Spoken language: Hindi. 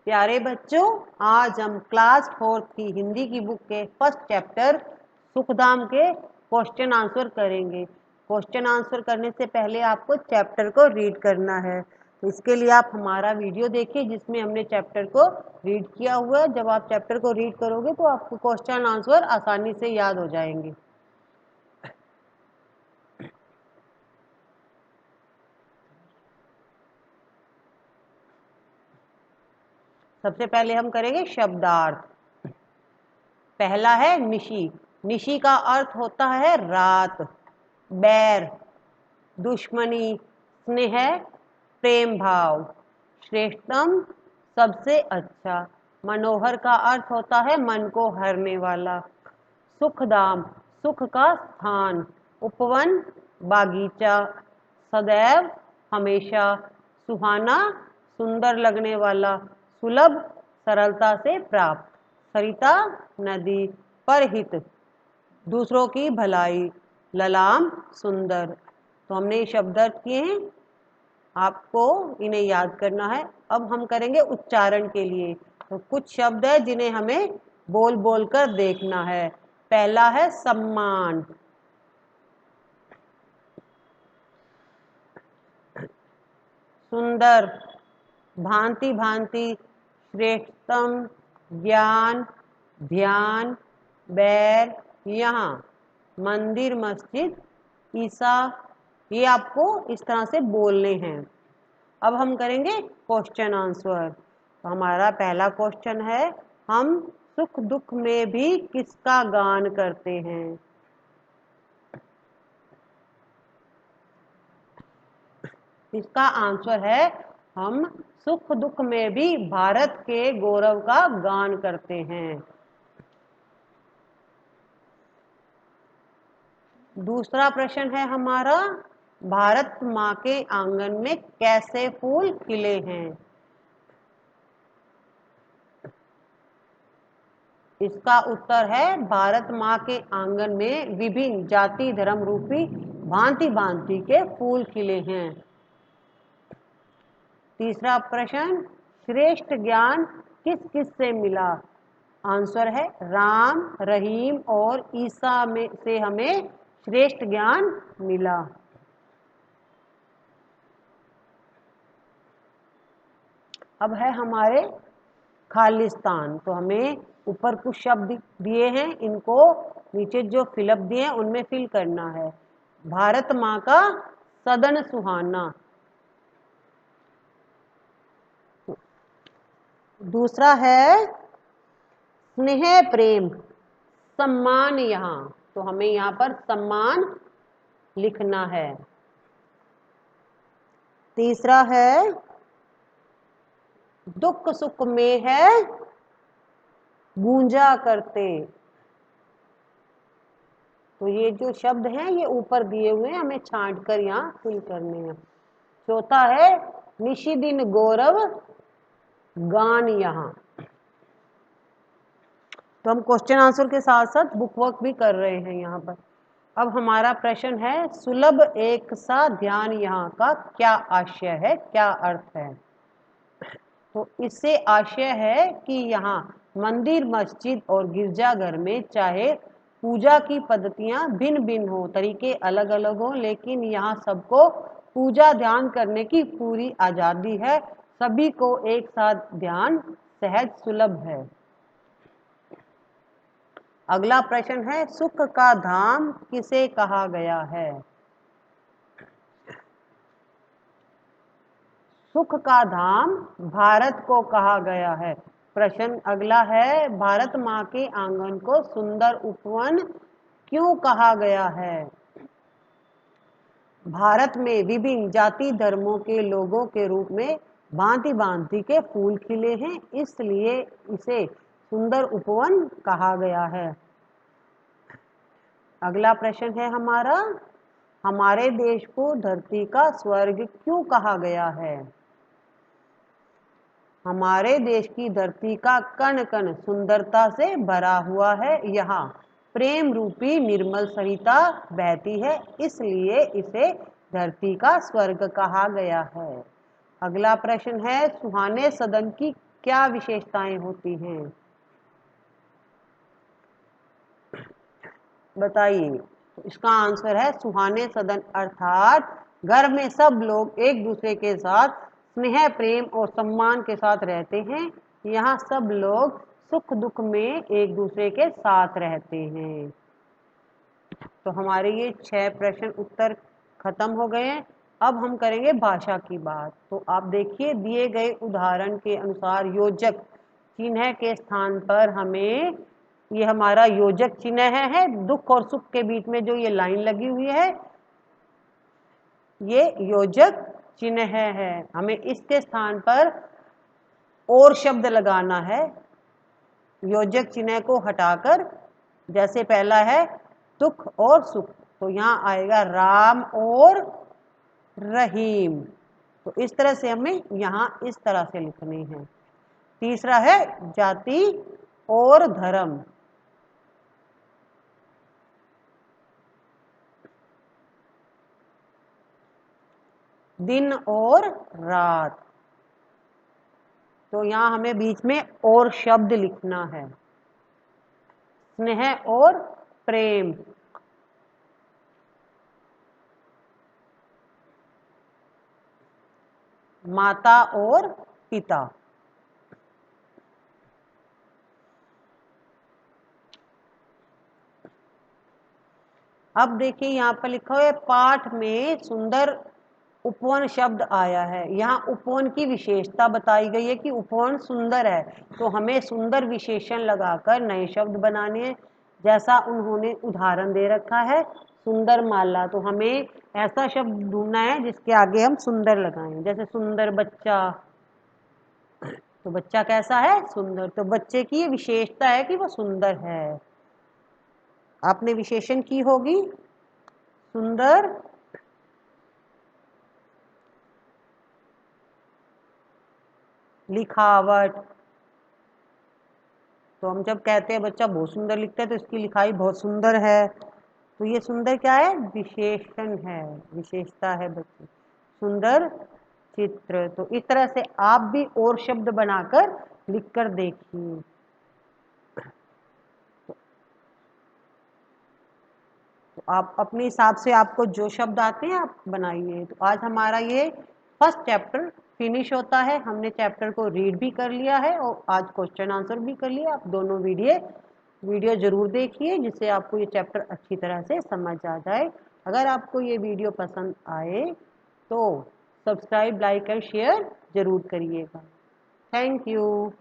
प्यारे बच्चों, आज हम क्लास 4 की हिंदी की बुक के फर्स्ट चैप्टर सुखधाम के क्वेश्चन आंसर करेंगे। क्वेश्चन आंसर करने से पहले आपको चैप्टर को रीड करना है। तो इसके लिए आप हमारा वीडियो देखिए जिसमें हमने चैप्टर को रीड किया हुआ है। जब आप चैप्टर को रीड करोगे तो आपको क्वेश्चन आंसर आसानी से याद हो जाएंगे। सबसे पहले हम करेंगे शब्दार्थ। पहला है निशी। निशी का अर्थ होता है रात, बैर, दुश्मनी, स्नेह, प्रेम भाव। श्रेष्ठतम, सबसे अच्छा। मनोहर का अर्थ होता है मन को हरने वाला। सुखधाम, सुख का स्थान। उपवन, बागीचा। सदैव, हमेशा। सुहाना, सुंदर लगने वाला। सुलभ, सरलता से प्राप्त। सरिता, नदी। परहित, दूसरों की भलाई। ललाम, सुंदर। तो हमने ये शब्द अर्थ किए हैं, आपको इन्हें याद करना है। अब हम करेंगे उच्चारण के लिए। तो कुछ शब्द है जिन्हें हमें बोल बोल कर देखना है। पहला है सम्मान। सुंदर, भांति भांति, श्रेष्ठतम, ज्ञान, ध्यान, बैर, यहाँ। मंदिर, मस्जिद, ईसा। ये आपको इस तरह से बोलने हैं। अब हम करेंगे क्वेश्चन आंसर। तो हमारा पहला क्वेश्चन है, हम सुख दुख में भी किसका गान करते हैं? इसका आंसर है, हम सुख दुख में भी भारत के गौरव का गान करते हैं। दूसरा प्रश्न है हमारा, भारत माँ के आंगन में कैसे फूल खिले हैं? इसका उत्तर है, भारत माँ के आंगन में विभिन्न जाति धर्म रूपी भांति भांति के फूल खिले हैं। तीसरा प्रश्न, श्रेष्ठ ज्ञान किस किस से मिला? आंसर है, राम, रहीम और ईसा में से हमें श्रेष्ठ ज्ञान मिला। अब है हमारे खालिस्तान। तो हमें ऊपर कुछ शब्द दिए हैं, इनको नीचे जो फिलअप दिए हैं उनमें फिल करना है। भारत माँ का सदन सुहाना। दूसरा है स्नेह प्रेम, सम्मान। यहाँ तो हमें यहाँ पर सम्मान लिखना है। तीसरा है दुख सुख में है गूंजा करते। तो ये जो शब्द हैं ये ऊपर दिए हुए हैं, हमें छांट कर यहाँ फिल करने हैं। चौथा है निशी दिन गौरव गान यहाँ। तो हम क्वेश्चन आंसर के साथ साथ बुक वर्क भी कर रहे हैं यहाँ पर। अब हमारा प्रश्न है, सुलभ एक सा ध्यान यहाँ का क्या आशय है, क्या अर्थ है? तो इससे आशय है कि यहाँ मंदिर, मस्जिद और गिरजाघर में चाहे पूजा की पद्धतियां भिन्न भिन्न हो, तरीके अलग अलग हो, लेकिन यहाँ सबको पूजा ध्यान करने की पूरी आज़ादी है। सभी को एक साथ ध्यान सहज सुलभ है। अगला प्रश्न है, सुख का धाम किसे कहा गया है? सुख का धाम भारत को कहा गया है। प्रश्न अगला है, भारत माँ के आंगन को सुंदर उपवन क्यों कहा गया है? भारत में विभिन्न जाति धर्मों के लोगों के रूप में भांति भांति के फूल खिले हैं, इसलिए इसे सुंदर उपवन कहा गया है। अगला प्रश्न है हमारा, हमारे देश को धरती का स्वर्ग क्यों कहा गया है? हमारे देश की धरती का कण कण सुंदरता से भरा हुआ है। यहाँ प्रेम रूपी निर्मल सरिता बहती है, इसलिए इसे धरती का स्वर्ग कहा गया है। अगला प्रश्न है, सुहाने सदन की क्या विशेषताएं होती हैं, बताइए। तो इसका आंसर है सुहाने सदन, अर्थात घर में सब लोग एक दूसरे के साथ स्नेह, प्रेम और सम्मान के साथ रहते हैं। यहाँ सब लोग सुख दुख में एक दूसरे के साथ रहते हैं। तो हमारे ये 6 प्रश्न उत्तर खत्म हो गए हैं। अब हम करेंगे भाषा की बात। तो आप देखिए, दिए गए उदाहरण के अनुसार योजक चिन्ह के स्थान पर हमें, ये हमारा योजक चिन्ह है दुख और सुख के बीच में जो ये लाइन लगी हुई है, ये योजक चिन्ह है। हमें इसके स्थान पर और शब्द लगाना है योजक चिन्ह को हटाकर। जैसे पहला है दुख और सुख, तो यहाँ आएगा राम और रहीम। तो इस तरह से हमें यहाँ इस तरह से लिखने हैं। तीसरा है जाति और धर्म, दिन और रात, तो यहाँ हमें बीच में और शब्द लिखना है। स्नेह और प्रेम, माता और पिता। अब देखिए यहाँ पर लिखा हुआ है पाठ में सुंदर उपवन शब्द आया है। यहाँ उपवन की विशेषता बताई गई है कि उपवन सुंदर है, तो हमें सुंदर विशेषण लगाकर नए शब्द बनाने हैं। जैसा उन्होंने उदाहरण दे रखा है सुंदर माला, तो हमें ऐसा शब्द ढूंढना है जिसके आगे हम सुंदर लगाएं। जैसे सुंदर बच्चा, तो बच्चा कैसा है, सुंदर। तो बच्चे की ये विशेषता है कि वो सुंदर है। आपने विशेषण की होगी सुंदर लिखावट। तो हम जब कहते हैं बच्चा बहुत सुंदर लिखता है तो इसकी लिखाई बहुत सुंदर है, तो ये सुंदर क्या है, विशेषण है, विशेषता है बच्चे। सुंदर चित्र। तो इस तरह से आप भी और शब्द बनाकर लिखकर देखिए। तो आप अपने हिसाब से आपको जो शब्द आते हैं आप बनाइए। तो आज हमारा ये फर्स्ट चैप्टर फिनिश होता है। हमने चैप्टर को रीड भी कर लिया है और आज क्वेश्चन आंसर भी कर लिया। आप दोनों वीडियो जरूर देखिए जिससे आपको ये चैप्टर अच्छी तरह से समझ आ जाए। अगर आपको ये वीडियो पसंद आए तो सब्सक्राइब, लाइक और शेयर जरूर करिएगा। Thank you.